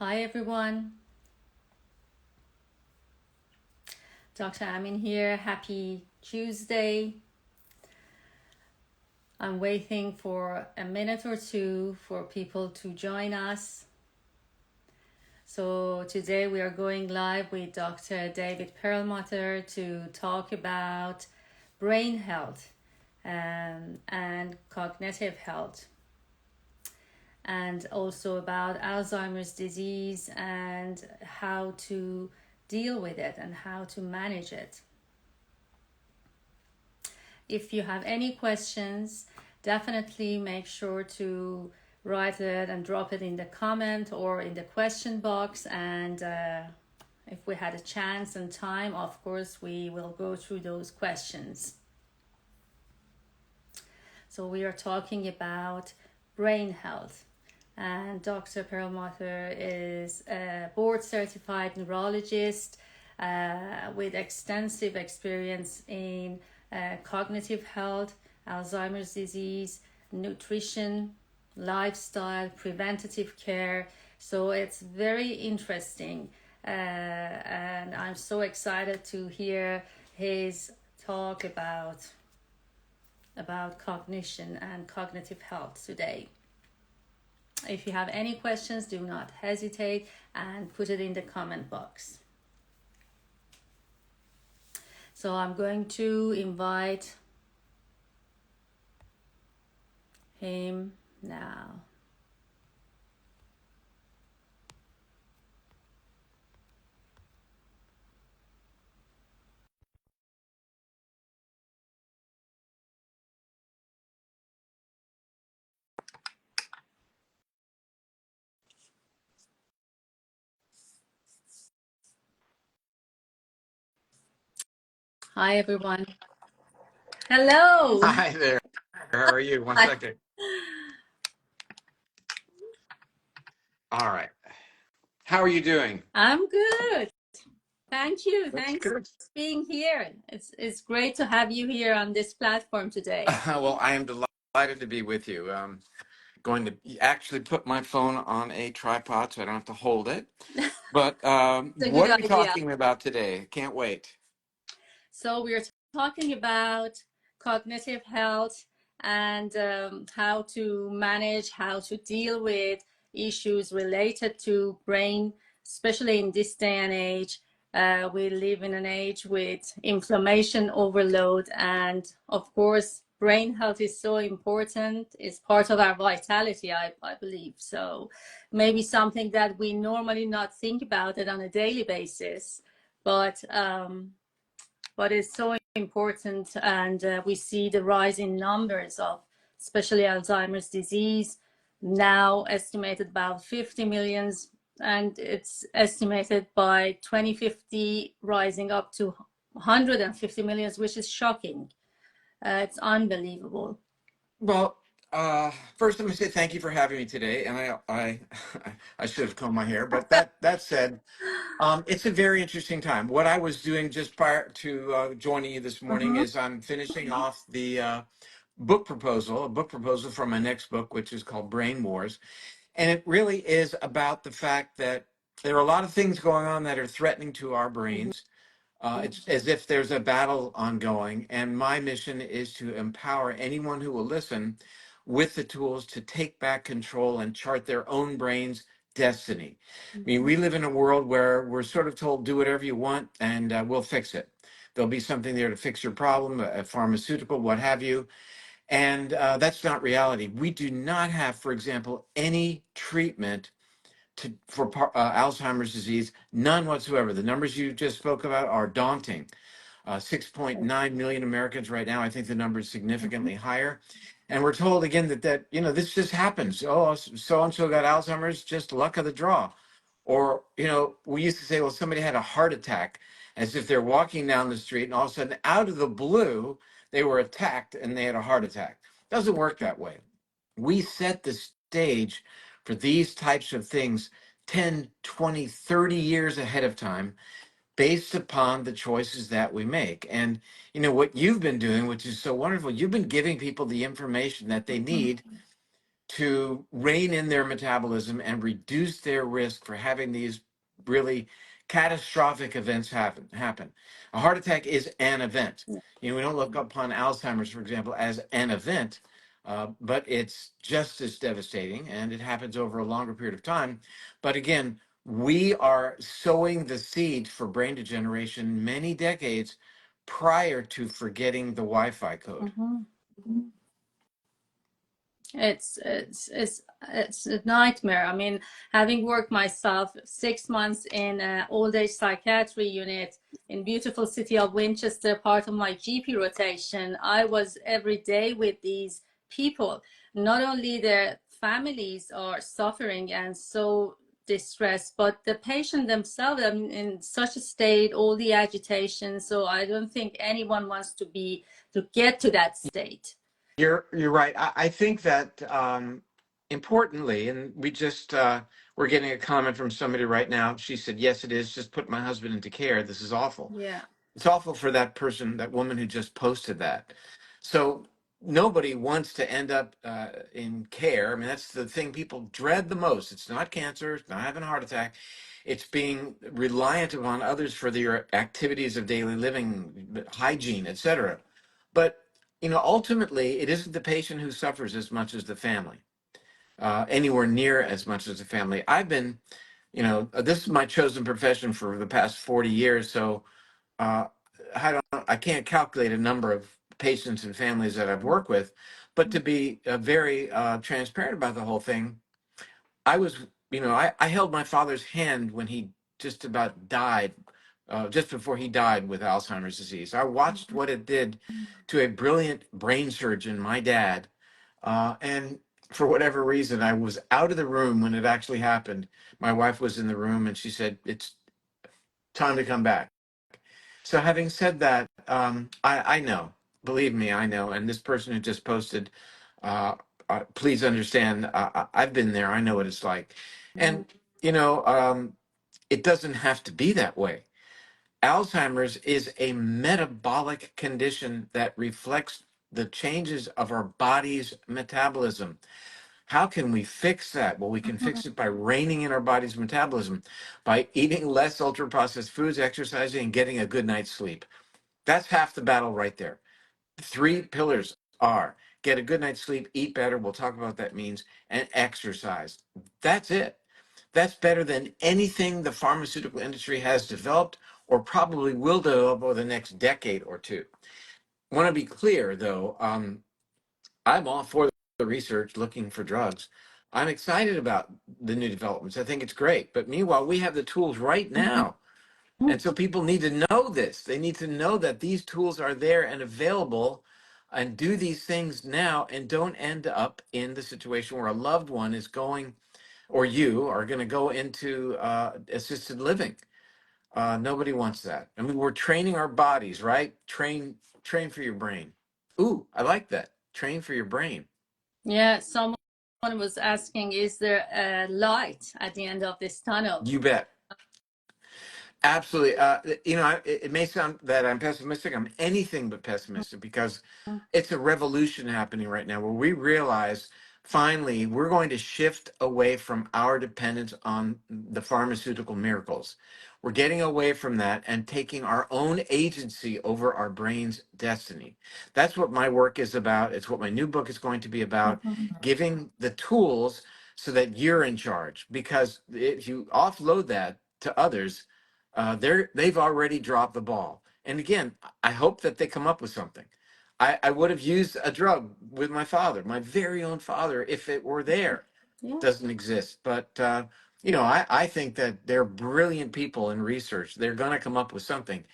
Hi everyone, Dr. Amin here. Happy Tuesday. I'm waiting for a minute or two for people to join us. So today we are going live with Dr. David Perlmutter to talk about brain health and cognitive health, and also about Alzheimer's disease and how to deal with it and how to manage it. If you have any questions, definitely make sure to write it and drop it in the comment or in the question box. And if we had a chance and time, of course, we will go through those questions. So we are talking about brain health. And Dr. Perlmutter is a board certified neurologist with extensive experience in cognitive health, Alzheimer's disease, nutrition, lifestyle, preventative care. So it's very interesting. And I'm so excited to hear his talk about cognition and cognitive health today. If you have any questions, do not hesitate and put it in the comment box. So I'm going to invite him now. Hi, everyone. Hello. Hi there. How are you? One Hi. second. All right. How are you doing? I'm good. Thank you. That's Thanks for good. being here. It's great to have you here on this platform today. Well, I am delighted to be with you. Going to actually put my phone on a tripod so I don't have to hold it. But It's a good what are we idea. talking about today? Can't wait. So we're talking about cognitive health and how to manage, how to deal with issues related to brain, especially in this day and age. We live in an age with inflammation overload, and of course, brain health is so important. It's part of our vitality, I believe. So maybe something that we normally not think about it on a daily basis, but it's so important. And we see the rise in numbers of especially Alzheimer's disease, now estimated about 50 millions, and it's estimated by 2050 rising up to 150 millions, which is shocking. It's unbelievable. Well, first let me say thank you for having me today. And I should have combed my hair, but that said, it's a very interesting time. What I was doing just prior to joining you this morning Mm-hmm. is I'm finishing off the a book proposal for my next book, which is called Brain Wars. And it really is about the fact that there are a lot of things going on that are threatening to our brains. It's as if there's a battle ongoing. And my mission is to empower anyone who will listen with the tools to take back control and chart their own brain's destiny. I mean, we live in a world where we're sort of told, do whatever you want and we'll fix it. There'll be something there to fix your problem, a pharmaceutical, what have you. And that's not reality. We do not have, for example, any treatment for Alzheimer's disease, none whatsoever. The numbers you just spoke about are daunting. 6.9 million Americans right now. I think the number is significantly higher. And we're told again that this just happens. Oh, so and so got Alzheimer's, just luck of the draw. Or, we used to say, well, somebody had a heart attack, as if they're walking down the street and all of a sudden, out of the blue, they were attacked and they had a heart attack. Doesn't work that way. We set the stage for these types of things 10, 20, 30 years ahead of time based upon the choices that we make. And what you've been doing, which is so wonderful, you've been giving people the information that they need to rein in their metabolism and reduce their risk for having these really catastrophic events happen. A heart attack is an event. You know, we don't look upon Alzheimer's, for example, as an event, but it's just as devastating, and it happens over a longer period of time. But again, we are sowing the seed for brain degeneration many decades prior to forgetting the Wi-Fi code. Mm-hmm. It's a nightmare. I mean, having worked myself 6 months in an old age psychiatry unit in beautiful city of Winchester, part of my GP rotation, I was every day with these people. Not only their families are suffering and so distressed, but the patient themselves, I mean, in such a state, all the agitation. So I don't think anyone wants to get to that state. You're right. I think that importantly, and we're getting a comment from somebody right now. She said, "Yes, it is. Just put my husband into care. This is awful. Yeah. It's awful for that person, that woman who just posted that." So nobody wants to end up in care. I mean, that's the thing people dread the most. It's not cancer. It's not having a heart attack. It's being reliant upon others for their activities of daily living, hygiene, etc. But ultimately, it isn't the patient who suffers as much as the family, anywhere near as much as the family. I've been, this is my chosen profession for the past 40 years, so uh, I can't calculate a number of patients and families that I've worked with, but to be very transparent about the whole thing, I was, I held my father's hand when he just about died, just before he died with Alzheimer's disease. I watched what it did to a brilliant brain surgeon, my dad, and for whatever reason, I was out of the room when it actually happened. My wife was in the room, and she said, "It's time to come back." So, having said that, I know, believe me, I know. And this person who just posted, uh, please understand, I've been there. I know what it's like. And, you know, um, it doesn't have to be that way. Alzheimer's is a metabolic condition that reflects the changes of our body's metabolism. How can we fix that? Well, we can fix it by reining in our body's metabolism, by eating less ultra processed foods, exercising, and getting a good night's sleep. That's half the battle right there. Three pillars are: get a good night's sleep, eat better. We'll talk about what that means, and exercise. That's it. That's better than anything the pharmaceutical industry has developed or probably will develop over the next decade or two. I want to be clear, though. I'm all for the research looking for drugs. I'm excited about the new developments. I think it's great. But meanwhile, we have the tools right now. And so people need to know this. They need to know that these tools are there and available, and do these things now, and don't end up in the situation where a loved one is going, or you are going to go into assisted living. Nobody wants that. I mean, we're training our bodies, right? Train for your brain. Ooh, I like that. Train for your brain. Yeah, someone was asking, is there a light at the end of this tunnel? You bet. Absolutely. It may sound that I'm pessimistic. I'm anything but pessimistic, because it's a revolution happening right now where we realize finally we're going to shift away from our dependence on the pharmaceutical miracles. We're getting away from that and taking our own agency over our brain's destiny. That's what my work is about. It's what my new book is going to be about, giving the tools so that you're in charge. Because if you offload that to others, they've already dropped the ball. And again, I hope that they come up with something. I would have used a drug with my father, my very own father, if it were there. Yeah. Doesn't exist. But I think that they're brilliant people in research. They're going to come up with something.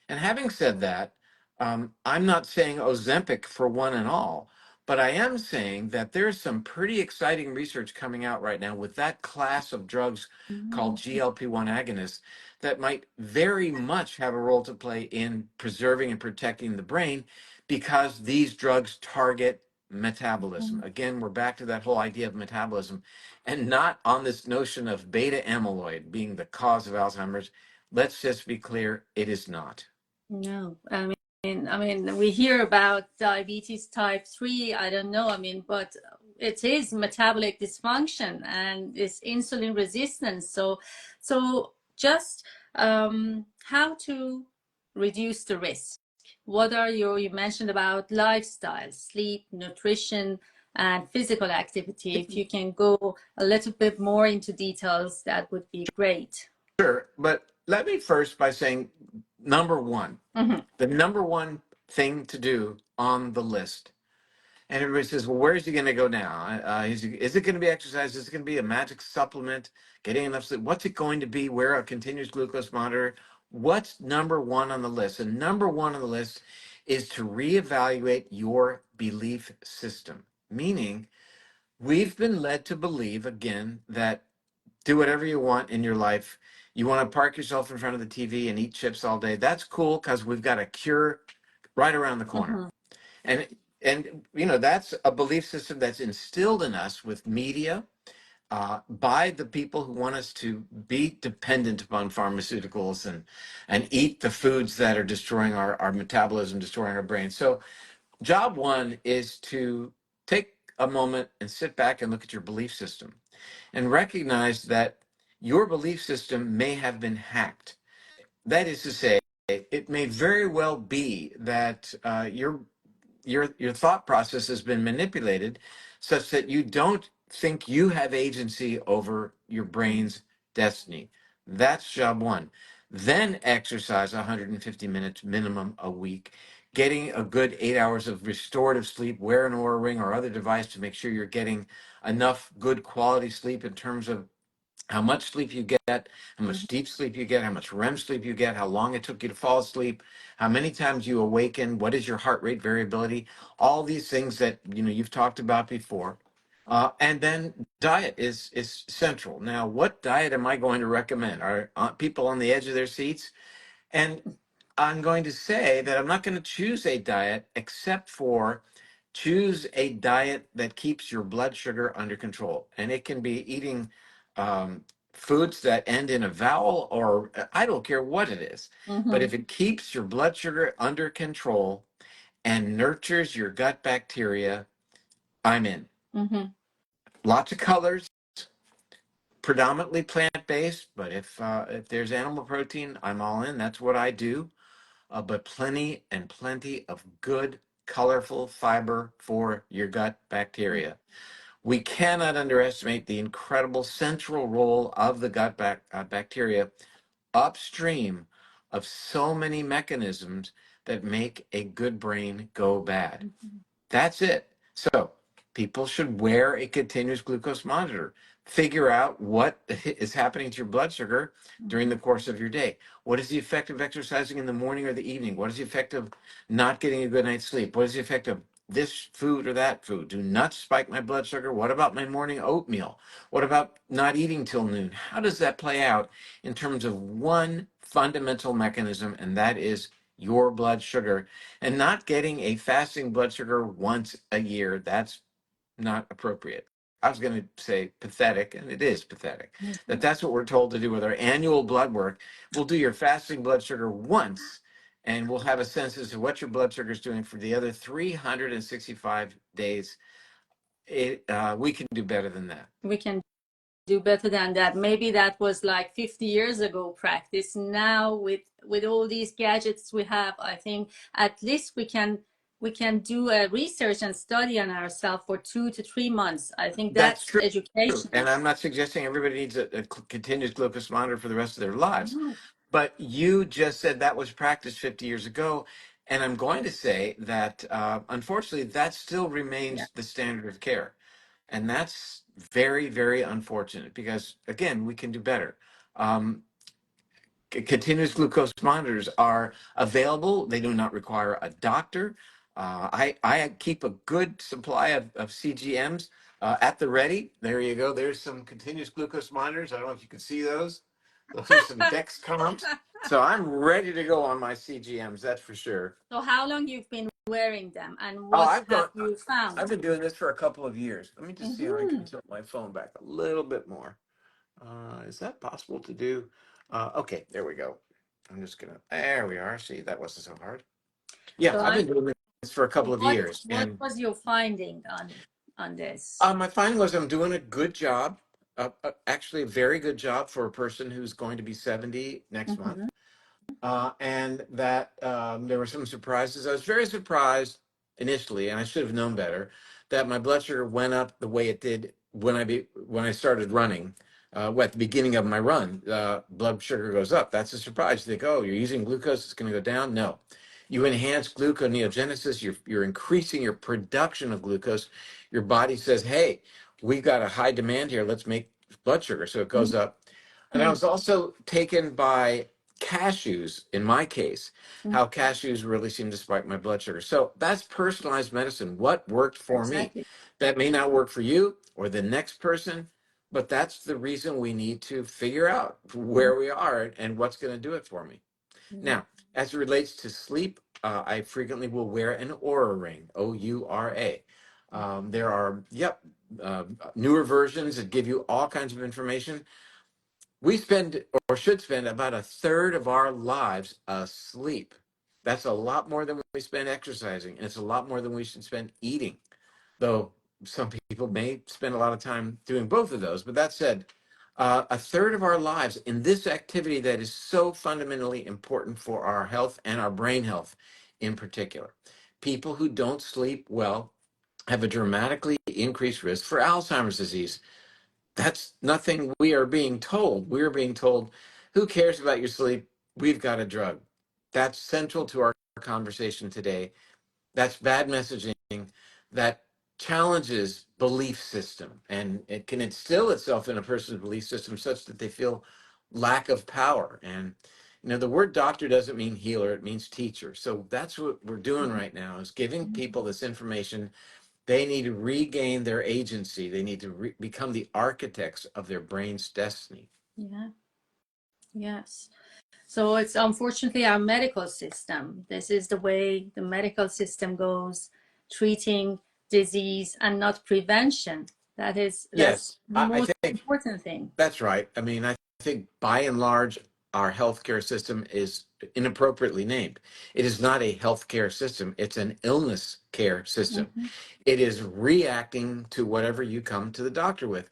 And having said that, I'm not saying Ozempic for one and all, but I am saying that there's some pretty exciting research coming out right now with that class of drugs called GLP-1 agonists that might very much have a role to play in preserving and protecting the brain, because these drugs target metabolism. Again, we're back to that whole idea of metabolism, and not on this notion of beta amyloid being the cause of Alzheimer's. Let's just be clear, it is not. No, I mean, we hear about diabetes type 3. I don't know. I mean, but it is metabolic dysfunction and it's insulin resistance. So just how to reduce the risk. What are you mentioned about lifestyle, sleep, nutrition, and physical activity. If you can go a little bit more into details, that would be great. Sure, but let me first by saying number one, Mm-hmm. the number one thing to do on the list. And everybody says, well, where is he going to go now? Is it going to be exercise? Is it going to be a magic supplement? Getting enough sleep? What's it going to be? Wear a continuous glucose monitor? What's number one on the list? And number one on the list is to reevaluate your belief system. Meaning, we've been led to believe, again, that do whatever you want in your life. You want to park yourself in front of the TV and eat chips all day. That's cool because we've got a cure right around the corner. Mm-hmm. And that's a belief system that's instilled in us with media, by the people who want us to be dependent upon pharmaceuticals and eat the foods that are destroying our metabolism, destroying our brain. So job one is to take a moment and sit back and look at your belief system and recognize that your belief system may have been hacked. That is to say, it may very well be that your thought process has been manipulated such that you don't think you have agency over your brain's destiny. That's job one. Then exercise 150 minutes minimum a week, getting a good 8 hours of restorative sleep, wear an Oura ring or other device to make sure you're getting enough good quality sleep in terms of how much sleep you get, how much deep sleep you get, how much REM sleep you get, how long it took you to fall asleep, how many times you awaken, what is your heart rate variability, all these things that you've talked about before. And then diet is central. Now, what diet am I going to recommend? Are people on the edge of their seats? And I'm going to say that I'm not going to choose a diet except for choose a diet that keeps your blood sugar under control. And it can be eating foods that end in a vowel, or I don't care what it is. But Mm-hmm. if it keeps your blood sugar under control and nurtures your gut bacteria, I'm in. Mm-hmm. Lots of colors, predominantly plant-based, but if there's animal protein, I'm all in. That's what I do. But plenty and plenty of good, colorful fiber for your gut bacteria. We cannot underestimate the incredible central role of the bacteria upstream of so many mechanisms that make a good brain go bad. Mm-hmm. That's it. So people should wear a continuous glucose monitor. Figure out what is happening to your blood sugar during the course of your day. What is the effect of exercising in the morning or the evening? What is the effect of not getting a good night's sleep? What is the effect of this food or that food? Do nuts spike my blood sugar? What about my morning oatmeal? What about not eating till noon? How does that play out in terms of one fundamental mechanism, and that is your blood sugar? And not getting a fasting blood sugar once a year, that's not appropriate. I was going to say pathetic, and it is pathetic. That's what we're told to do with our annual blood work. We'll do your fasting blood sugar once, and we'll have a sense as to what your blood sugar is doing for the other 365 days. We can do better than that. We can do better than that. Maybe that was like 50 years ago practice. Now with all these gadgets we have, I think at least we can do a research and study on ourselves for 2 to 3 months. I think That's that's true. education. And I'm not suggesting everybody needs a continuous glucose monitor for the rest of their lives. No. But you just said that was practiced 50 years ago. And I'm going to say that, unfortunately, that still Yeah. remains the standard of care. And that's very, very unfortunate because, again, we can do better. Um, Continuous glucose monitors are available. They do not require a doctor. I keep a good supply of CGMs at the ready. There you go. There's some continuous glucose monitors. I don't know if you can see those. Those are some Dexcoms. So I'm ready to go on my CGMs. That's for sure. So how long you've been wearing them and Oh, what have you I've found? been doing this for a couple of years. Let me just see if I can Mm-hmm. tilt my phone back a little bit more. Is that possible to do? Okay, there we go. I'm just gonna, there we are. See, that wasn't so hard. Yeah, So I've I'm been doing this for a couple of what years. what And was your finding on on this? My finding was I'm doing a good job, actually a very good job for a person who's going to be 70 next month. Mm-hmm. And that there were some surprises. I was very surprised initially, and I should have known better, that my blood sugar went up the way it did when I started running. At the beginning of my run, blood sugar goes up. That's a surprise. You think, oh, you're using glucose, it's going to go down. No, you enhance gluconeogenesis. You're increasing your production of glucose. Your body says, hey, we've got a high demand here. Let's make blood sugar, so it goes up. And I Mm-hmm. was also taken by cashews, in my case, how cashews really seem to spike my blood sugar. So that's personalized medicine. What worked for me? Exactly. That may not work for you or the next person, but that's the reason we need to figure out where we are and what's going to do it for me. Yeah. Now, as it relates to sleep, I frequently will wear an Aura ring, Oura. There are, newer versions that give you all kinds of information. We spend or should spend about a third of our lives asleep. That's a lot more than we spend exercising, and it's a lot more than we should spend eating. Though some people may spend a lot of time doing both of those. But that said, a third of our lives in this activity that is so fundamentally important for our health and our brain health in particular. People who don't sleep well have a dramatically increased risk for Alzheimer's disease. That's nothing we are being told. We are being told, who cares about your sleep? We've got a drug. That's central to our conversation today. That's bad messaging that challenges belief system, and it can instill itself in a person's belief system such that they feel lack of power. And the word doctor doesn't mean healer, it means teacher. So that's what we're doing right now, is giving people this information. They need to regain their agency. They need to become the architects of their brain's destiny. Yeah. Yes. So it's unfortunately our medical system. This is the way the medical system goes, treating disease and not prevention. That's Yes, the I most think important thing. that's right. I mean, I think by and large, our healthcare system is inappropriately named. It is not a healthcare system, it's an illness care system. Mm-hmm. It is reacting to whatever you come to the doctor with.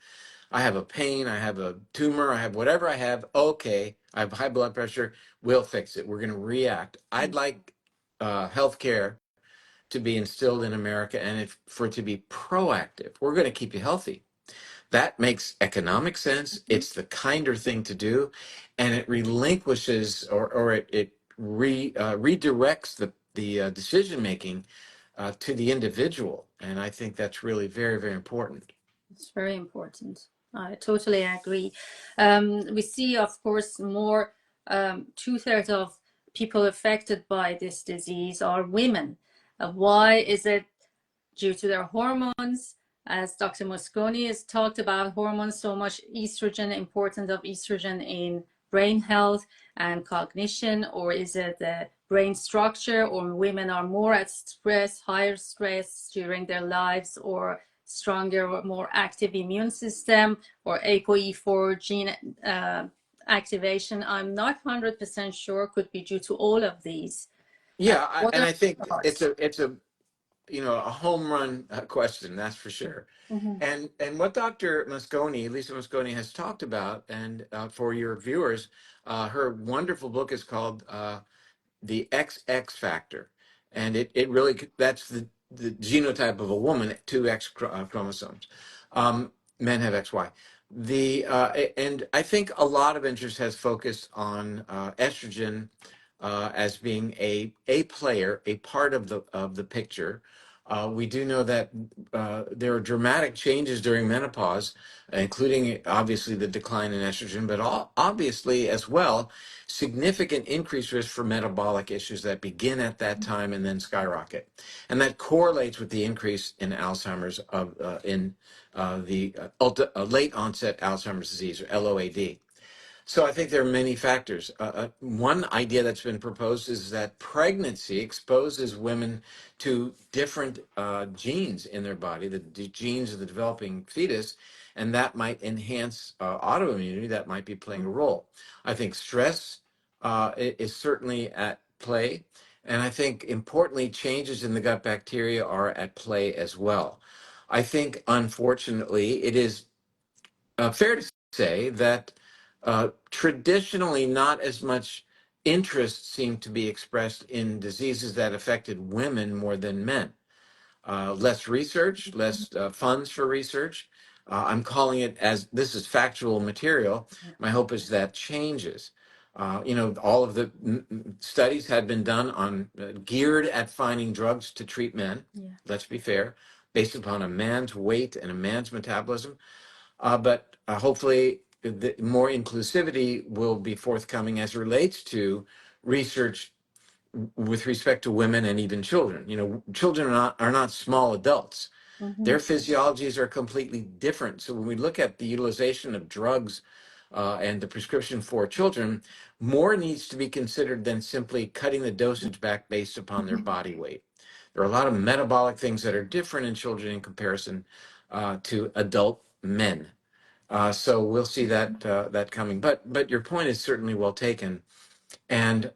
I have a pain, I have a tumor, I have whatever I have. Okay, I have high blood pressure. We'll fix it. We're going to react. I'd like healthcare to be instilled in America, and for it to be proactive. We're going to keep you healthy. That makes economic sense. It's the kinder thing to do, and it relinquishes or it redirects the decision making to the individual, and I think that's really very, very important. It's very important. I totally agree. We see, of course, more two-thirds of people affected by this disease are women. Why is it? Due to their hormones, as Dr. Mosconi has talked about hormones so much, estrogen, importance of estrogen in brain health and cognition, or is it the brain structure, or women are more at stress, higher stress during their lives, or stronger or more active immune system, or ApoE4 gene activation? I'm not 100% sure, could be due to all of these. Yeah, What and are I your think it's thoughts? a home run question, that's for sure. Mhm. And what Dr. Mosconi, Lisa Mosconi, has talked about, and for your viewers, her wonderful book is called the XX factor, and it really that's the genotype of a woman, two X chromosomes. Men have XY. And I think a lot of interest has focused on estrogen as being a player, a part of the picture. We do know that there are dramatic changes during menopause, including obviously the decline in estrogen, but obviously as well significant increased risk for metabolic issues that begin at that time and then skyrocket, and that correlates with the increase in Alzheimer's in the late onset Alzheimer's disease, or LOAD. So I think there are many factors. One idea that's been proposed is that pregnancy exposes women to different genes in their body, the genes of the developing fetus, and that might enhance autoimmunity. That might be playing a role. I think stress is certainly at play, and I think importantly, changes in the gut bacteria are at play as well. I think, unfortunately, it is fair to say that traditionally not as much interest seemed to be expressed in diseases that affected women more than men. Less research, less funds for research. I'm calling it, as this is factual material. My hope is that changes. All of the studies had been done on geared at finding drugs to treat men. Yeah. Let's be fair, based upon a man's weight and a man's metabolism. But hopefully, more inclusivity will be forthcoming as it relates to research with respect to women and even children. Children are not small adults. Mm-hmm. Their physiologies are completely different. So when we look at the utilization of drugs and the prescription for children, more needs to be considered than simply cutting the dosage back based upon their body weight. There are a lot of metabolic things that are different in children in comparison to adult men. So we'll see that coming. But your point is certainly well taken, and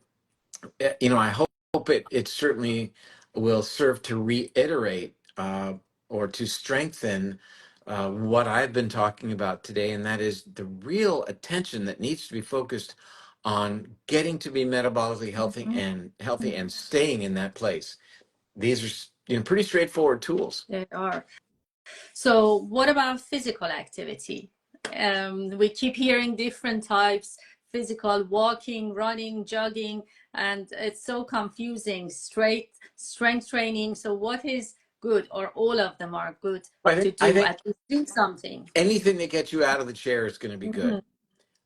I hope it certainly will serve to reiterate or to strengthen what I've been talking about today, and that is the real attention that needs to be focused on getting to be metabolically healthy and staying in that place. These are pretty straightforward tools. They are. So what about physical activity? We keep hearing different types: physical, walking, running, jogging, and it's so confusing. Strength training. So what is good, or all of them are good I to think I do, think at least do something? anything that gets you out of the chair is going to be good.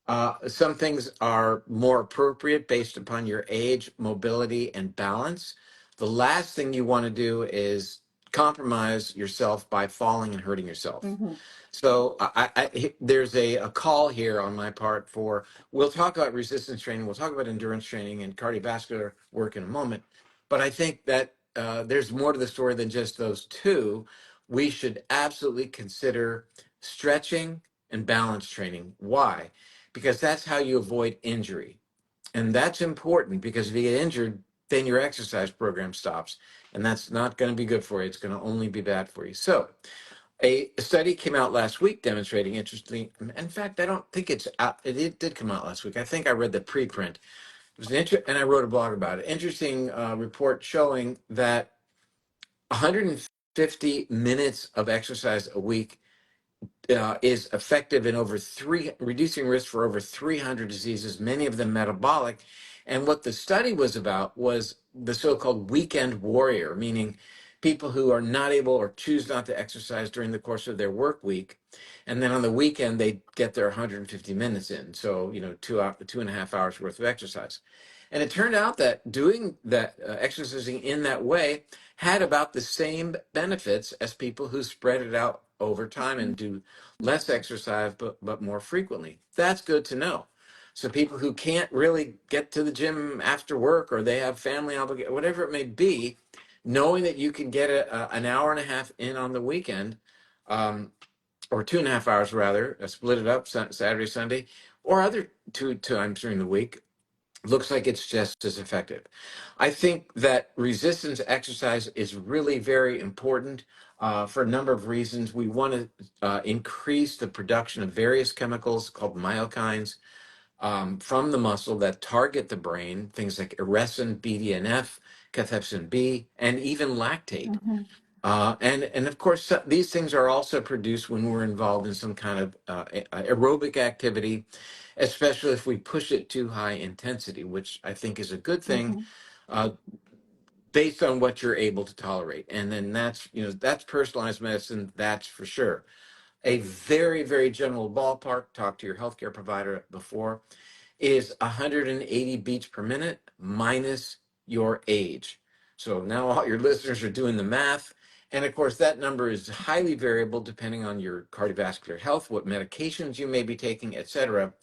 Mhm. Some things are more appropriate based upon your age, mobility, and balance. The last thing you want to do is compromise yourself by falling and hurting yourself. Mhm. So there's a call here on my part for, we'll talk about resistance training, we'll talk about endurance training and cardiovascular work in a moment. But I think that there's more to the story than just those two. We should absolutely consider stretching and balance training. Why? Because that's how you avoid injury. And that's important, because if you get injured, then your exercise program stops. And that's not going to be good for you. It's going to only be bad for you. So a study came out last week demonstrating, interestingly, in fact, I don't think it's out, it did come out last week. I think I read the preprint. It was and I wrote a blog about it. Interesting report showing that 150 minutes of exercise a week is effective in reducing risk for over 300 diseases, many of them metabolic. And what the study was about was the so-called weekend warrior, meaning people who are not able or choose not to exercise during the course of their work week. And then on the weekend, they get their 150 minutes in. So, 2.5 hours worth of exercise. And it turned out that doing that, exercising in that way, had about the same benefits as people who spread it out over time and do less exercise but more frequently. That's good to know. So people who can't really get to the gym after work, or they have family obligation, whatever it may be, knowing that you can get an hour and a half in on the weekend, or 2.5 hours rather, split it up Saturday, Sunday, or other two times during the week, looks like it's just as effective. I think that resistance exercise is really very important for a number of reasons. We want to increase the production of various chemicals called myokines from the muscle that target the brain, things like eresin, BDNF, cathepsin B, and even lactate. Mhm. And of course, these things are also produced when we're involved in some kind of aerobic activity, especially if we push it to high intensity, which I think is a good thing Mhm. uh, based on what you're able to tolerate. And then that's personalized medicine, that's for sure. A very, very general ballpark, talk to your healthcare provider before, is 180 beats per minute minus your age. So now all your listeners are doing the math. And of course, that number is highly variable depending on your cardiovascular health, what medications you may be taking, etc.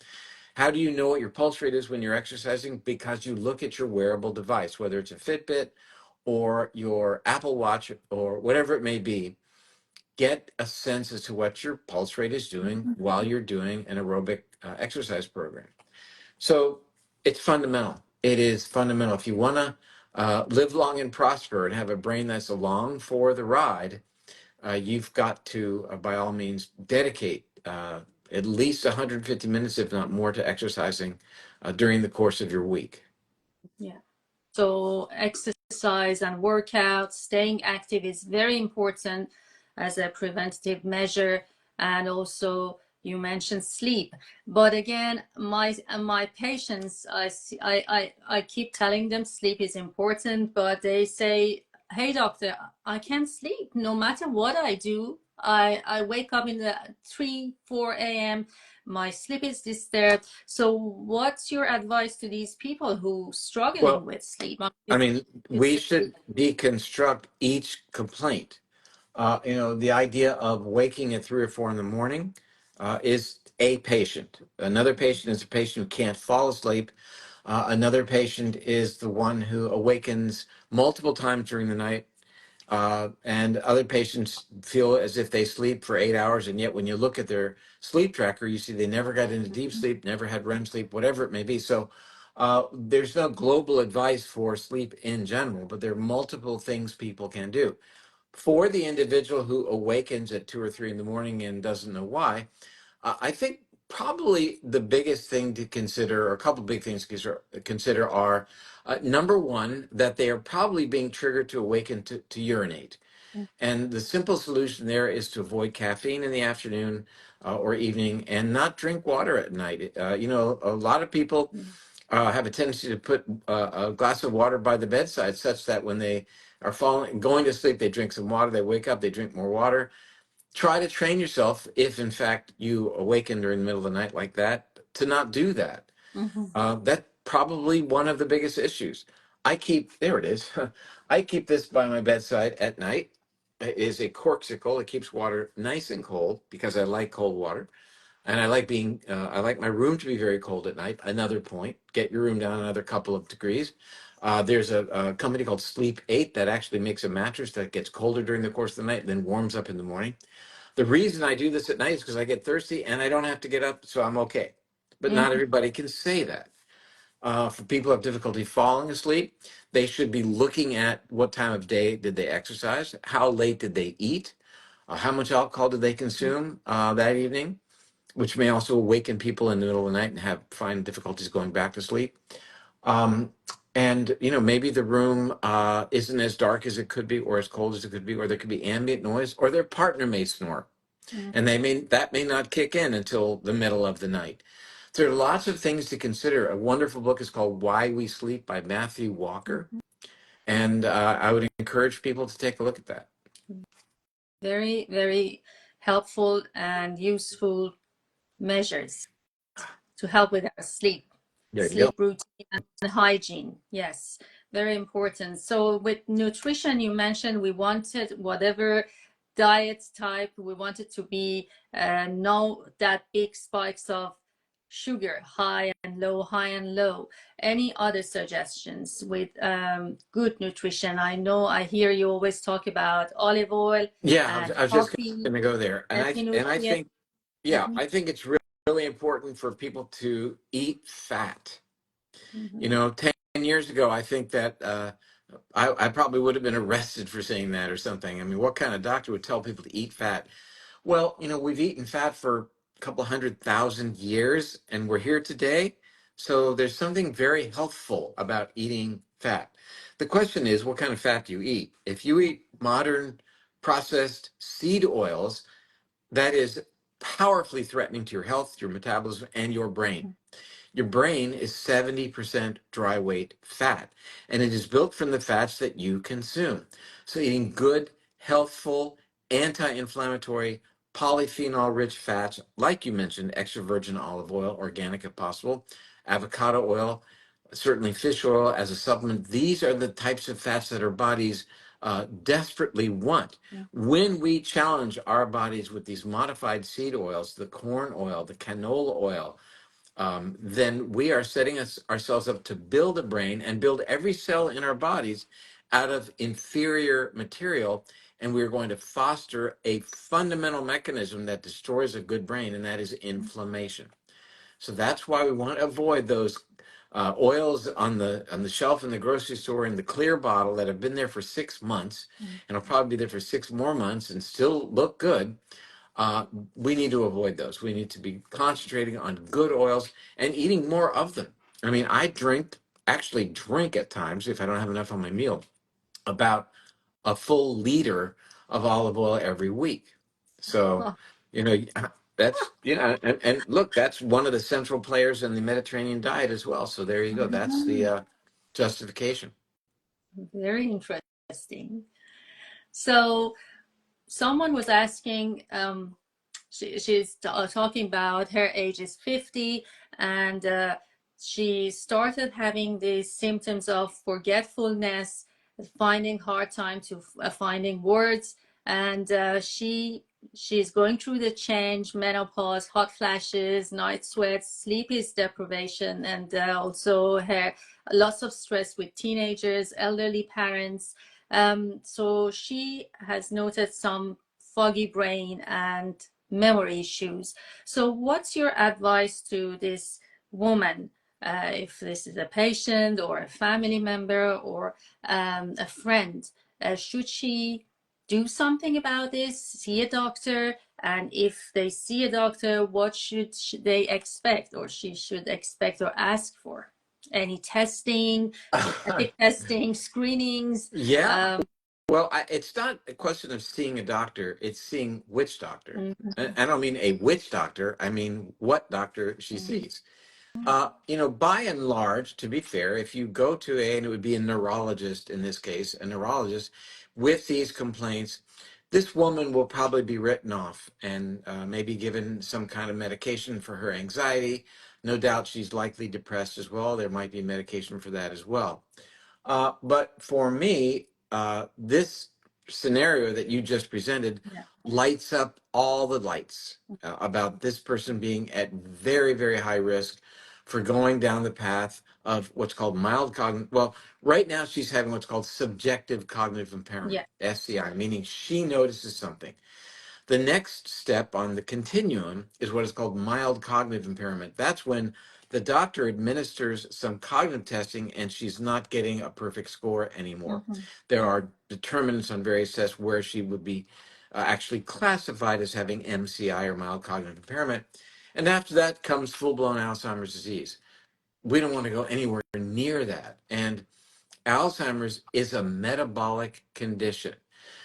How do you know what your pulse rate is when you're exercising? Because you look at your wearable device, whether it's a Fitbit or your Apple Watch or whatever it may be. Get a sense as to what your pulse rate is doing while you're doing an aerobic exercise program. So it's fundamental. It is fundamental. If you want to live long and prosper and have a brain that's along for the ride, you've got to, by all means, dedicate at least 150 minutes, if not more, to exercising during the course of your week. Yeah. So exercise and workout, staying active is very important as a preventative measure. And also you mentioned sleep. But again, my patients, I keep telling them sleep is important, but they say, hey doctor, I can't sleep no matter what I do. I wake up in the 3, 4 a.m. My sleep is disturbed. So what's your advice to these people who struggling Well, with sleep? I mean, we It's should deconstruct each complaint. The idea of waking at 3 or 4 in the morning is a patient. Another patient is a patient who can't fall asleep. Another patient is the one who awakens multiple times during the night. And other patients feel as if they sleep for 8 hours, and yet when you look at their sleep tracker, you see they never got into deep sleep, never had REM sleep, whatever it may be. So there's no global advice for sleep in general, but there are multiple things people can do. For the individual who awakens at 2 or 3 in the morning and doesn't know why, I think probably the biggest thing to consider, or a couple big things to consider are number one, that they are probably being triggered to awaken to urinate. And the simple solution there is to avoid caffeine in the afternoon or evening and not drink water at night. A lot of people have a tendency to put a glass of water by the bedside such that when they are going to sleep, they drink some water, they wake up, they drink more water. Try to train yourself, if in fact you awaken during the middle of the night like that, to not do that. Mhm. That's probably one of the biggest issues. There it is. I keep this by my bedside at night. It is a corksicle. It keeps water nice and cold because I like cold water. And I like my room to be very cold at night. Another point, get your room down another couple of degrees. There's a company called Sleep 8 that actually makes a mattress that gets colder during the course of the night, then warms up in the morning. The reason I do this at night is because I get thirsty and I don't have to get up, so I'm okay. But not Mhm. everybody can say that. For people who have difficulty falling asleep, they should be looking at what time of day did they exercise, how late did they eat, how much alcohol did they consume that evening, which may also awaken people in the middle of the night and find difficulties going back to sleep. Um, and maybe the room isn't as dark as it could be, or as cold as it could be, or there could be ambient noise, or their partner may snore, Mhm. and that may not kick in until the middle of the night. There are lots of things to consider. A wonderful book is called Why We Sleep by Matthew Walker, Mhm. and I would encourage people to take a look at that. Very, very helpful and useful measures to help with our There you go. sleep routine and hygiene. Yes, very important. So with nutrition, you mentioned we wanted whatever diet type, we wanted to be no that big spikes of sugar, high and low, high and low. Any other suggestions with good nutrition? I know I hear you always talk about olive oil Yeah, and I was just coffee, going to go there, and I nutrient. think, yeah, Mhm. I think it's really important for people to eat fat. Mhm. 10 years ago, I think that I probably would have been arrested for saying that or something. I mean, what kind of doctor would tell people to eat fat? Well, we've eaten fat for a couple 100,000 years, and we're here today. So there's something very healthful about eating fat. The question is, what kind of fat do you eat? If you eat modern processed seed oils, that is powerfully threatening to your health, your metabolism, and your brain. Your brain is 70% dry weight fat, and it is built from the fats that you consume. So, eating good, healthful, anti inflammatory, polyphenol rich fats, like you mentioned, extra virgin olive oil, organic if possible, avocado oil, certainly fish oil as a supplement, these are the types of fats that our bodies desperately want. When we challenge our bodies with these modified seed oils, the corn oil, the canola oil, then we are setting ourselves up to build a brain and build every cell in our bodies out of inferior material. And we're going to foster a fundamental mechanism that destroys a good brain, and that is inflammation. So that's why we want to avoid those Oils on the shelf in the grocery store in the clear bottle that have been there for 6 months and will probably be there for 6 more months and still look good. Uh, we need to avoid those. We need to be concentrating on good oils and eating more of them. I mean, actually drink at times if I don't have enough on my meal, about a full liter of olive oil every week. So, Oh, you know, and look, that's one of the central players in the Mediterranean diet as well. So there you go. That's the justification. very interesting. So someone was asking, she's talking about her age is 50, and she started having these symptoms of forgetfulness, finding hard time to finding words, and she's going through the change, menopause, hot flashes, night sweats, sleep is deprivation, and also her lots of stress with teenagers, elderly parents. So she has noted some foggy brain and memory issues. So what's your advice to this woman, if this is a patient or a family member or a friend? Should she do something about this, see a doctor? And if they see a doctor, what should they expect, or she should expect or ask for? Any testing, genetic testing, screenings? Yeah. Well, it's not a question of seeing a doctor, it's seeing which doctor. Mhm. I don't mean a witch doctor, I mean what doctor she sees. By and large, to be fair, if you go to and it would be a neurologist in this case, a neurologist with these complaints, this woman will probably be written off and maybe given some kind of medication for her anxiety. No doubt she's likely depressed as well. There might be medication for that as well. But for me, this scenario that you just presented Yeah. lights up all the lights about this person being at very, very high risk for going down the path of what's called mild cognitive. Well, right now she's having what's called subjective cognitive impairment, Yeah. SCI, meaning she notices something. The next step on the continuum is what is called mild cognitive impairment. That's when the doctor administers some cognitive testing and she's not getting a perfect score anymore. Mhm. There are determinants on various tests where she would be actually classified as having MCI or mild cognitive impairment. And after that comes full blown Alzheimer's disease. We don't want to go anywhere near that. And Alzheimer's is a metabolic condition.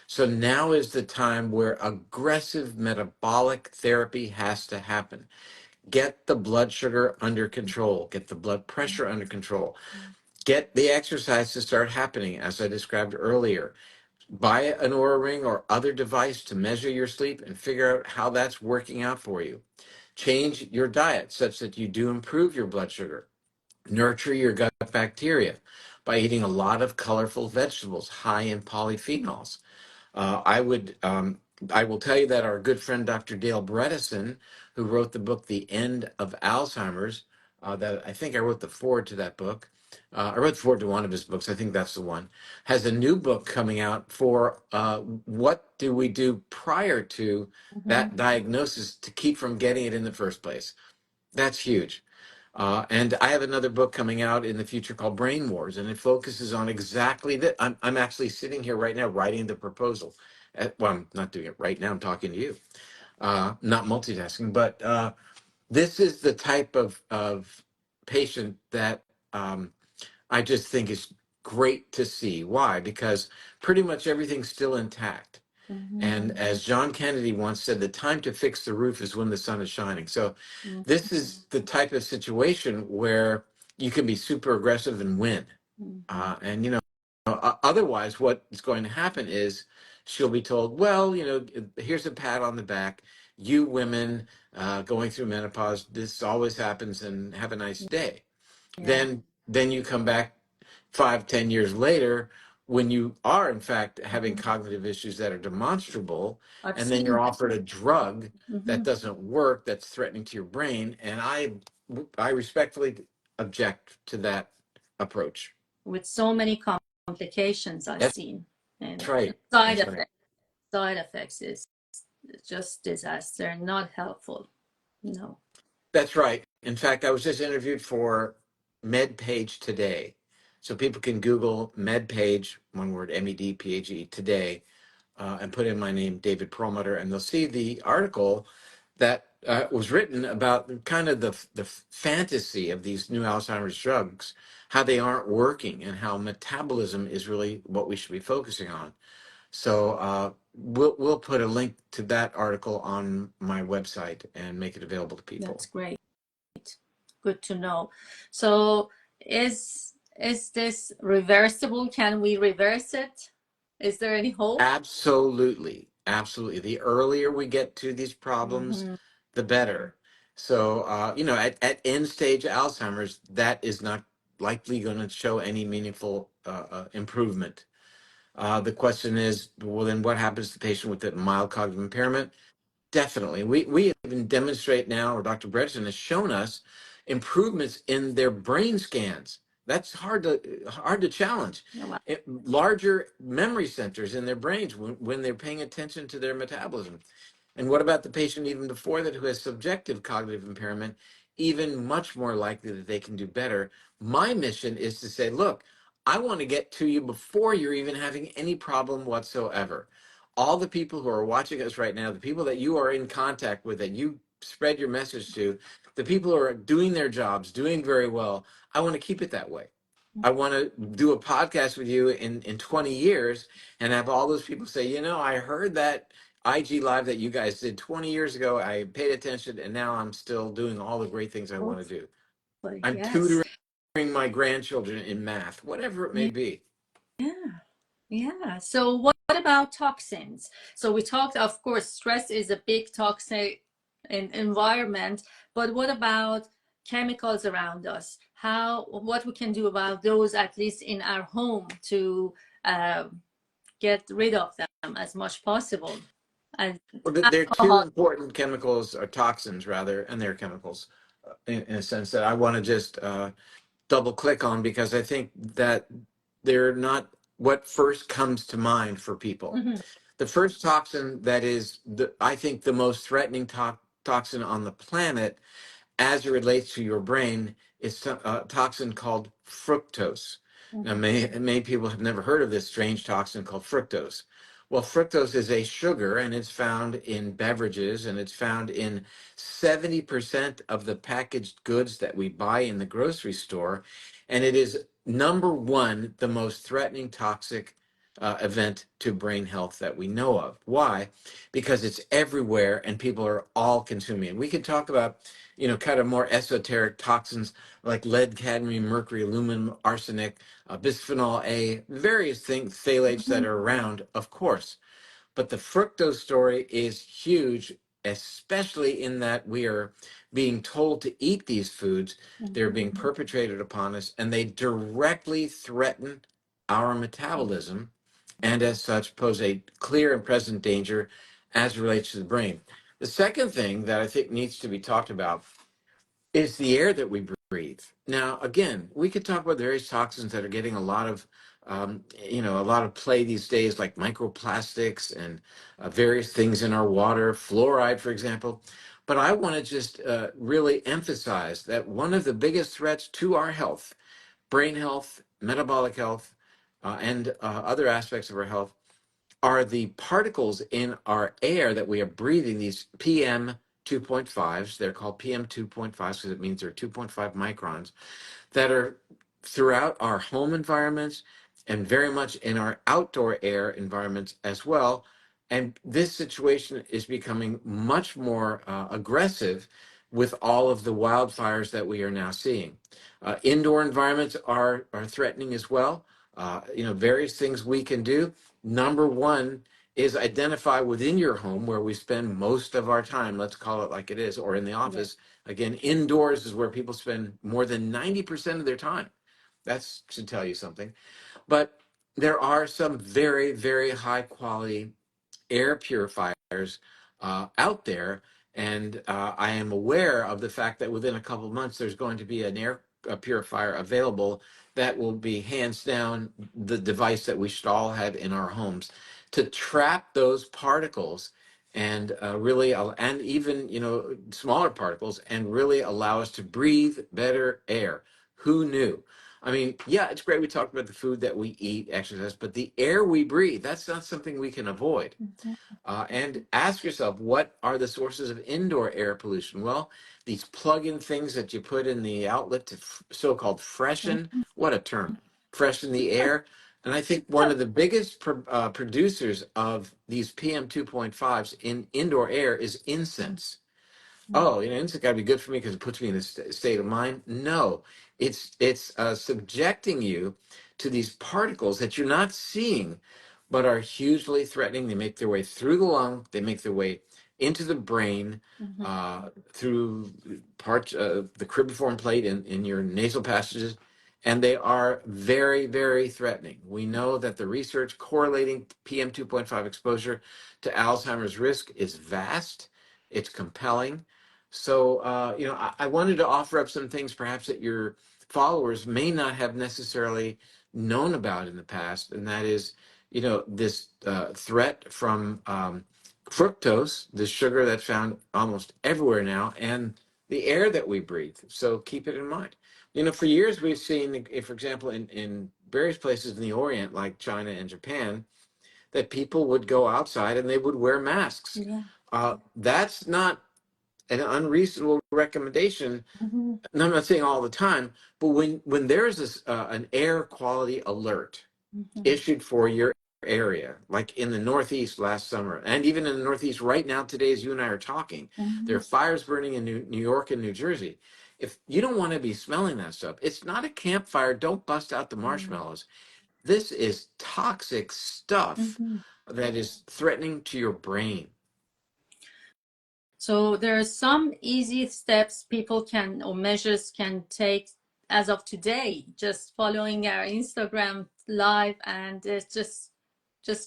So now is the time where aggressive metabolic therapy has to happen. Get the blood sugar under control, get the blood pressure under control, get the exercise to start happening, as I described earlier. Buy an Oura Ring or other device to measure your sleep and figure out how that's working out for you. Change your diet such that you do improve your blood sugar. Nurture your gut bacteria by eating a lot of colorful vegetables high in polyphenols. Uh, I would, um, I will tell you that our good friend Dr. Dale Bredesen, who wrote the book The End of Alzheimer's, that I think I wrote the forward to that book. I wrote the forward to one of his books. I think that's the one. Has a new book coming out for what do we do prior to Mhm. that diagnosis to keep from getting it in the first place. That's huge. And I have another book coming out in the future called Brain Wars, and it focuses on exactly that. I'm actually sitting here right now writing the proposal. Well, I'm not doing it right now. I'm talking to you, not multitasking. But this is the type of patient that I just think is great to see. Why? Because pretty much everything's still intact. Mhm. And as John Kennedy once said, the time to fix the roof is when the sun is shining. So Mhm. this is the type of situation where you can be super aggressive and win. Mhm. Otherwise, what is going to happen is she'll be told, well, here's a pat on the back. You women going through menopause, this always happens, and have a nice day. Yeah. Then you come back 5, 10 years later when you are in fact having Mhm. cognitive issues that are demonstrable, I've and then you're seen. offered a drug that Mhm. doesn't work, that's threatening to your brain. And I respectfully object to that approach. With so many complications I've That's seen, and right. side That's right. effects. Side effects is just disaster, not helpful. No. That's right. In fact, I was just interviewed for MedPage Today. So people can Google MedPage, one word, MEDPAGE, today, and put in my name, David Perlmutter, and they'll see the article that was written about kind of the fantasy of these new Alzheimer's drugs, how they aren't working, and how metabolism is really what we should be focusing on. So we'll put a link to that article on my website and make it available to people. That's great. Good to know. So is this reversible? Can we reverse it? Is there any hope? Absolutely. Absolutely. The earlier we get to these problems, the better. So, at end stage Alzheimer's, that is not likely going to show any meaningful improvement. The question is, well, then what happens to the patient with the mild cognitive impairment? Definitely. We even demonstrate now, or Dr. Bredesen has shown us improvements in their brain scans. That's hard to challenge. Oh, wow. Larger memory centers in their brains when they're paying attention to their metabolism. And what about the patient even before that who has subjective cognitive impairment? Even much more likely that they can do better. My mission is to say, look, I want to get to you before you're even having any problem whatsoever. All the people who are watching us right now, the people that you are in contact with, that you spread your message to, the people who are doing their jobs, doing very well, I want to keep it that way. I want to do a podcast with you in 20 years and have all those people say, I heard that IG Live that you guys did 20 years ago. I paid attention and now I'm still doing all the great things I want to do. I'm Yes. tutoring my grandchildren in math, whatever it may be. Yeah. Yeah. So what about toxins? So we talked, of course, stress is a big toxic environment, but what about chemicals around us? What we can do about those, at least in our home, to get rid of them as much possible? And Well, there are two alcohol. important chemicals, or toxins rather, and they're chemicals in a sense that I want to just double click on because I think that they're not what first comes to mind for people. Mhm. The first toxin that is, I think, the most threatening toxin on the planet as it relates to your brain is a toxin called fructose. Now, many people have never heard of this strange toxin called fructose. Well, fructose is a sugar and it's found in beverages and it's found in 70% of the packaged goods that we buy in the grocery store. And it is number one, the most threatening toxic event to brain health that we know of. Why? Because it's everywhere and people are all consuming it. We could talk about kind of more esoteric toxins like lead, cadmium, mercury, aluminum, arsenic, bisphenol A, various things, phthalates that are around, of course. But the fructose story is huge, especially in that we are being told to eat these foods. They're being perpetrated upon us, and they directly threaten our metabolism, and as such pose a clear and present danger as it relates to the brain. The second thing that I think needs to be talked about is the air that we breathe. Now, again, we could talk about various toxins that are getting a lot of play these days, like microplastics and various things in our water, fluoride, for example. But I want to just really emphasize that one of the biggest threats to our health, brain health, metabolic health, and other aspects of our health, are the particles in our air that we are breathing, these PM 2.5s. They're called PM 2.5s because it means they're 2.5 microns, that are throughout our home environments and very much in our outdoor air environments as well. And this situation is becoming much more aggressive with all of the wildfires that we are now seeing. Indoor environments are threatening as well. Various things we can do. Number one is identify within your home where we spend most of our time, let's call it like it is, or in the office. Again, indoors is where people spend more than 90% of their time. That should tell you something. But there are some very, very high quality air purifiers out there. And I am aware of the fact that within a couple of months, there's going to be an air purifier available that will be hands down the device that we should all have in our homes to trap those particles and and even, smaller particles, and really allow us to breathe better air. Who knew? I mean, yeah, it's great we talked about the food that we eat, exercise, but the air we breathe, that's not something we can avoid. And ask yourself, what are the sources of indoor air pollution? Well, these plug-in things that you put in the outlet to so-called freshen, what a term, freshen the air. And I think one of the biggest producers of these PM 2.5s in indoor air is incense. Oh, it's got to be good for me because it puts me in a state of mind. No, it's subjecting you to these particles that you're not seeing, but are hugely threatening. They make their way through the lung. They make their way into the brain, through parts the cribriform plate in your nasal passages, and they are very, very threatening. We know that the research correlating PM 2.5 exposure to Alzheimer's risk is vast. It's compelling. So, I wanted to offer up some things perhaps that your followers may not have necessarily known about in the past, and that is, this threat from fructose, the sugar that's found almost everywhere now, and the air that we breathe. So keep it in mind. For years we've seen, for example, in various places in the Orient, like China and Japan, that people would go outside and they would wear masks. Yeah. That's not an unreasonable recommendation. Mhm. And I'm not saying all the time, but when there's an air quality alert issued for your area, like in the Northeast last summer, and even in the Northeast right now, today, as you and I are talking, there are fires burning in New York and New Jersey. If you don't want to be smelling that stuff, it's not a campfire. Don't bust out the marshmallows. This is toxic stuff Mhm. that is threatening to your brain. So there are some easy steps people can or measures can take as of today, just following our Instagram live and just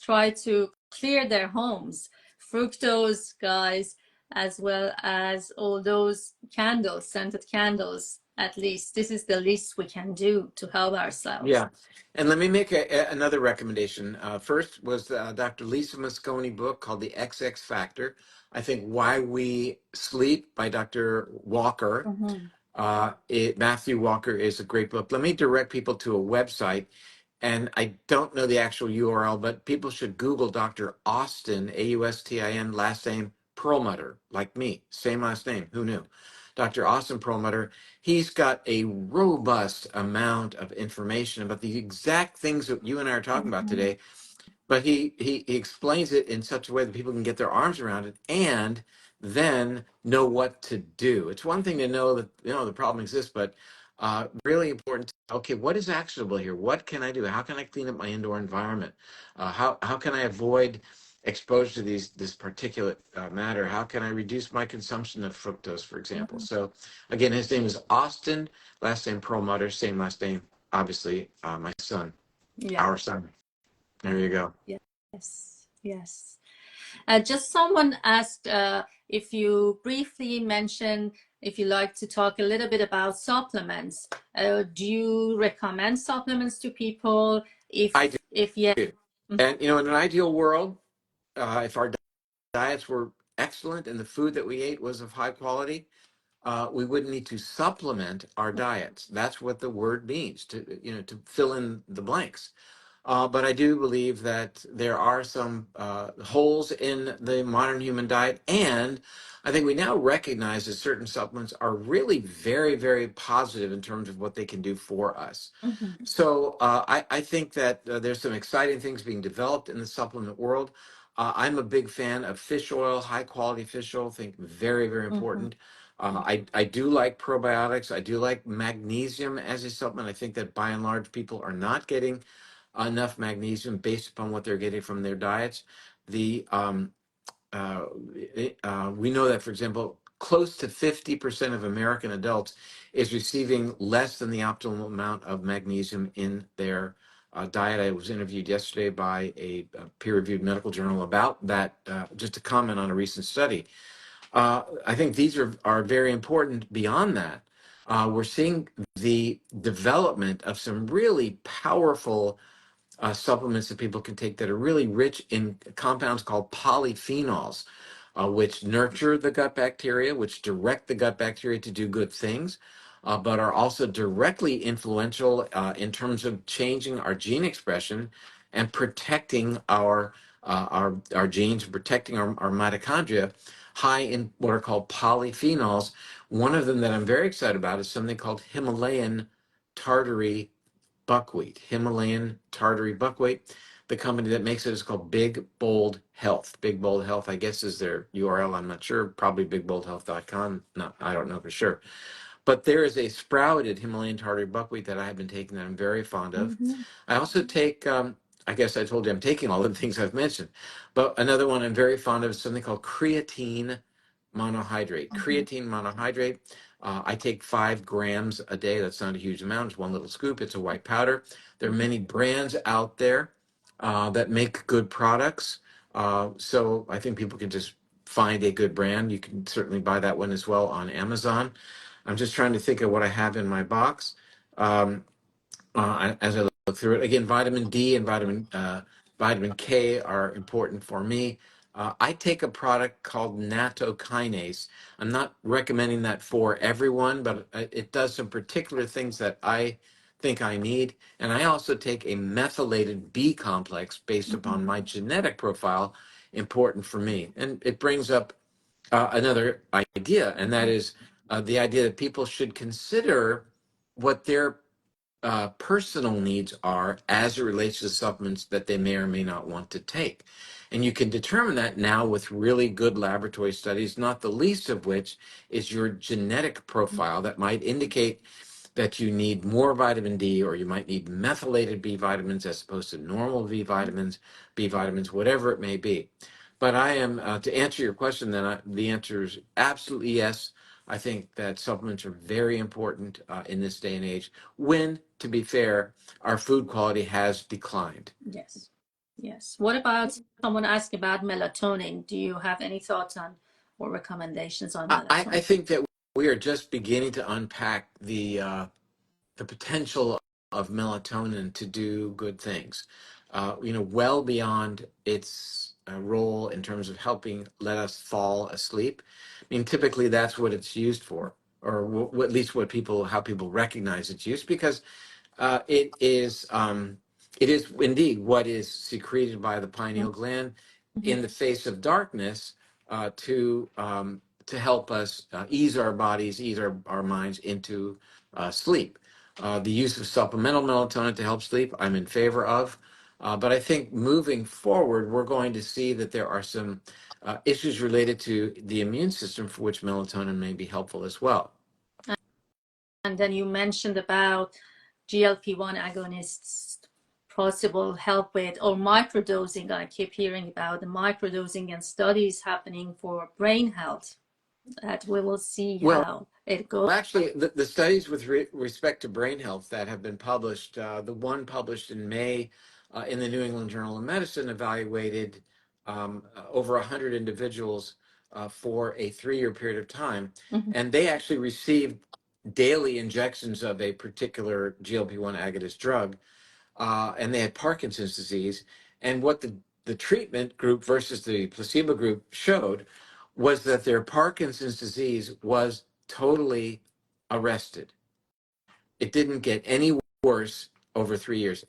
try to clear their homes. Fructose, guys, as well as all those candles, scented candles. At least this is the least we can do to help ourselves. Yeah. And let me make another recommendation. First was Dr. Lisa Mosconi book called The XX Factor. I think Why We Sleep by Dr. Walker. Mhm. Matthew Walker is a great book. Let me direct people to a website, and I don't know the actual URL, but people should Google Dr. Austin, Austin, last name Perlmutter, like me, same last name. Who knew? Dr. Austin Perlmutter. He's got a robust amount of information about the exact things that you and I are talking about Mhm. today, but he explains it in such a way that people can get their arms around it and then know what to do. It's one thing to know that the problem exists, but really important to, okay, what is actionable here? What can I do? How can I clean up my indoor environment? How can I avoid exposure to this particulate matter? How can I reduce my consumption of fructose, for example? So again, his name is Austin, last name Perlmutter, same last name, obviously, my son, Yeah. our son. There you go. Yes. Yes. Just someone asked if you briefly mention if you like to talk a little bit about supplements. Do you recommend supplements to people? I do. If yeah. And in an ideal world, if our diets were excellent and the food that we ate was of high quality, we wouldn't need to supplement our diets. That's what the word means, to fill in the blanks. But I do believe that there are some holes in the modern human diet. And I think we now recognize that certain supplements are really very, very positive in terms of what they can do for us. Mhm. So I think that there's some exciting things being developed in the supplement world. I'm a big fan of fish oil, high quality fish oil. I think very, very Mhm. important. I do like probiotics. I do like magnesium as a supplement. I think that by and large, people are not getting enough magnesium based upon what they're getting from their diets. The uh, we know that, for example, close to 50% of American adults is receiving less than the optimal amount of magnesium in their diet. I was interviewed yesterday by a peer-reviewed medical journal about that, just to comment on a recent study. I think these are very important. Beyond that, we're seeing the development of some really powerful supplements that people can take that are really rich in compounds called polyphenols, which nurture the gut bacteria, which direct the gut bacteria to do good things. but are also directly influential in terms of changing our gene expression and protecting our genes, protecting our mitochondria, high in what are called polyphenols. One of them that I'm very excited about is something called Himalayan tartary buckwheat. Himalayan tartary buckwheat. The company that makes it is called Big Bold Health. Big Bold Health, I guess, is their URL. I'm not sure. Probably bigboldhealth.com. No, I don't know for sure. But there is a sprouted Himalayan tartary buckwheat that I have been taking that I'm very fond of. Mm-hmm. I also take, I guess I told you I'm taking all the things I've mentioned, but another one I'm very fond of is something called creatine monohydrate. Mm-hmm. Creatine monohydrate. I take 5 grams a day. That's not a huge amount. It's one little scoop. It's a white powder. There are many brands out there that make good products. So I think people can just find a good brand. You can certainly buy that one as well on Amazon. I'm just trying to think of what I have in my box. Um, as I look through it. Again, vitamin D and vitamin K are important for me. I take a product called nattokinase. I'm not recommending that for everyone, but it does some particular things that I think I need. And I also take a methylated B complex based Mm-hmm. upon my genetic profile, important for me. And it brings up another idea, and that is the idea that people should consider what their personal needs are as it relates to supplements that they may or may not want to take. And you can determine that now with really good laboratory studies, not the least of which is your genetic profile that might indicate that you need more vitamin D, or you might need methylated B vitamins as opposed to normal B vitamins, whatever it may be. But I am, to answer your question, then the answer is absolutely yes. I think that supplements are very important in this day and age when, to be fair, our food quality has declined. Yes. Yes. What about someone asking about melatonin? Do you have any thoughts on or recommendations on I melatonin? think that we are just beginning to unpack the potential of melatonin to do good things. Well beyond its role in terms of helping let us fall asleep. I mean, typically that's what it's used for, or at least how people recognize its use, because uh, it is um, it is indeed what is secreted by the pineal gland Mm-hmm. in the face of darkness to help us ease our bodies, ease our minds into sleep. The use of supplemental melatonin to help sleep, I'm in favor of. But I think moving forward, we're going to see that there are some issues related to the immune system for which melatonin may be helpful as well. And then you mentioned about GLP-1 agonists possible help with or microdosing. I keep hearing about the microdosing and studies happening for brain health that we will see Well, how it goes. actually, the studies with respect to brain health that have been published, the one published in May in the New England Journal of Medicine evaluated over 100 individuals for a 3-year period of time. Mm-hmm. And they actually received daily injections of a particular GLP-1 agonist drug, and they had Parkinson's disease. And what the treatment group versus the placebo group showed was that their Parkinson's disease was totally arrested. It didn't get any worse over 3 years.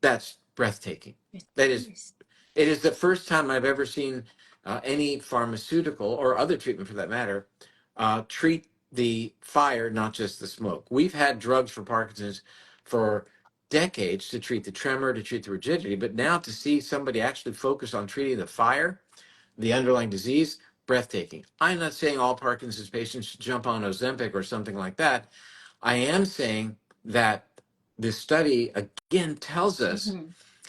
That's breathtaking. That is, it is the first time I've ever seen any pharmaceutical or other treatment for that matter treat the fire, not just the smoke. We've had drugs for Parkinson's for decades to treat the tremor, to treat the rigidity, but now to see somebody actually focus on treating the fire, the underlying disease, breathtaking. I'm not saying all Parkinson's patients should jump on Ozempic or something like that. I am saying that this study again tells us Mm-hmm.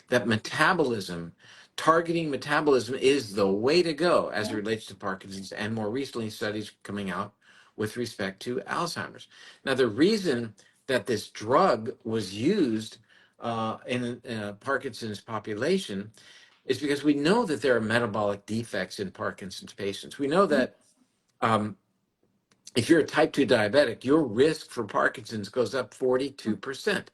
that targeting metabolism is the way to go as it Yeah. relates to Parkinson's, and more recently, studies coming out with respect to Alzheimer's. Now, the reason that this drug was used in a Parkinson's population is because we know that there are metabolic defects in Parkinson's patients. We know that um, if you're a type 2 diabetic, your risk for Parkinson's goes up 42%.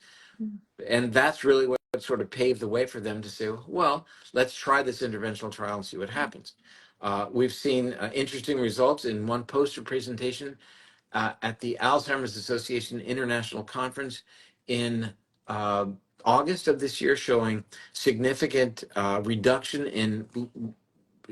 And that's really what sort of paved the way for them to say, well, let's try this interventional trial and see what happens. We've seen interesting results in one poster presentation at the Alzheimer's Association International Conference in uh, August of this year, showing significant reduction in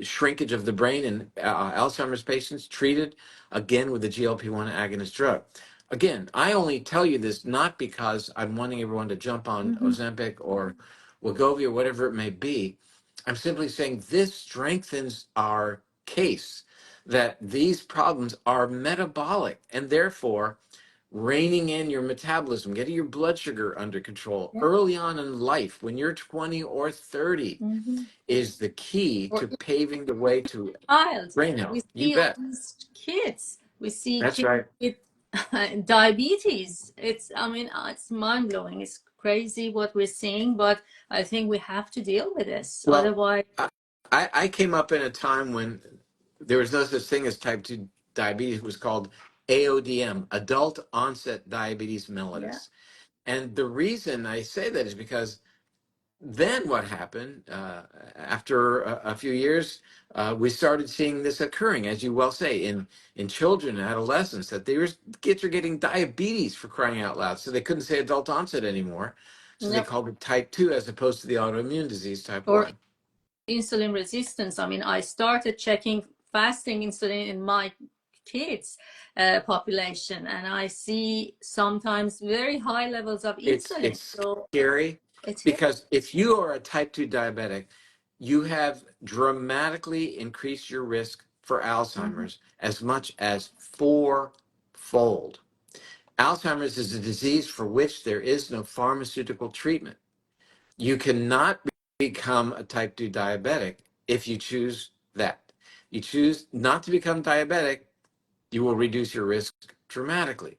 shrinkage of the brain in Alzheimer's patients treated again with the GLP-1 agonist drug. Again, I only tell you this not because I'm wanting everyone to jump on Mm-hmm. Ozempic or Wegovy or whatever it may be. I'm simply saying this strengthens our case that these problems are metabolic and therefore reining in your metabolism, getting your blood sugar under control Yeah. early on in life when you're 20 or 30 Mm-hmm. is the key Or to paving the way to child. brain We health. You see all bet. these kids. We see That's kids right. with diabetes. It's, I mean, it's mind blowing. It's crazy what we're seeing, but I think we have to deal with this. Well, Otherwise, I came up in a time when there was no such thing as type 2 diabetes. It was called AODM, adult onset diabetes yeah, mellitus. And the reason I say that is because then what happened after a few years, we started seeing this occurring, as you well say, in children and adolescents, that kids are getting diabetes for crying out loud. So they couldn't say adult onset anymore. So they no, called it type 2 as opposed to the autoimmune disease type or 1. insulin resistance. I mean, I started checking fasting insulin in my kids population, and I see sometimes very high levels of insulin. It's So scary it's because if you are a type 2 diabetic, you have dramatically increased your risk for mm-hmm. Alzheimer's as much as fourfold. Alzheimer's is a disease for which there is no pharmaceutical treatment. You cannot become a type 2 diabetic if you choose that. You choose not to become diabetic, you will reduce your risk dramatically.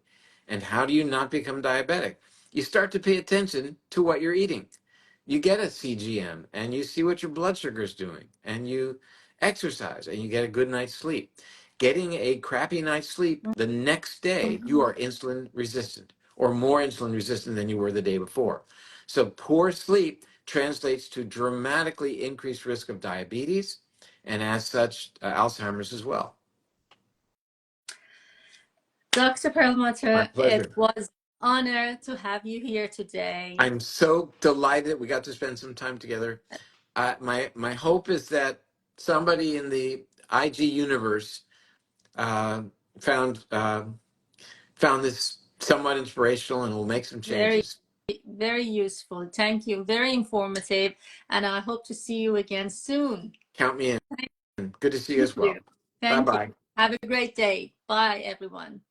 And how do you not become diabetic? You start to pay attention to what you're eating. You get a CGM and you see what your blood sugar is doing, and you exercise and you get a good night's sleep. Getting a crappy night's sleep the next day, you Mm-hmm. are insulin resistant or more insulin resistant than you were the day before. So poor sleep translates to dramatically increased risk of diabetes and as such, Alzheimer's as well. Dr. My Perlmutter, it pleasure. was an honor to have you here today. I'm so delighted we got to spend some time together. My hope is that somebody in the IG universe uh, found found this somewhat inspirational and will make some Very, changes. very useful. Thank you. Very informative. And I hope to see you again soon. Count me in. Good to see you Thank as you. well. Bye Thank you. bye. Have a great day. Bye, everyone.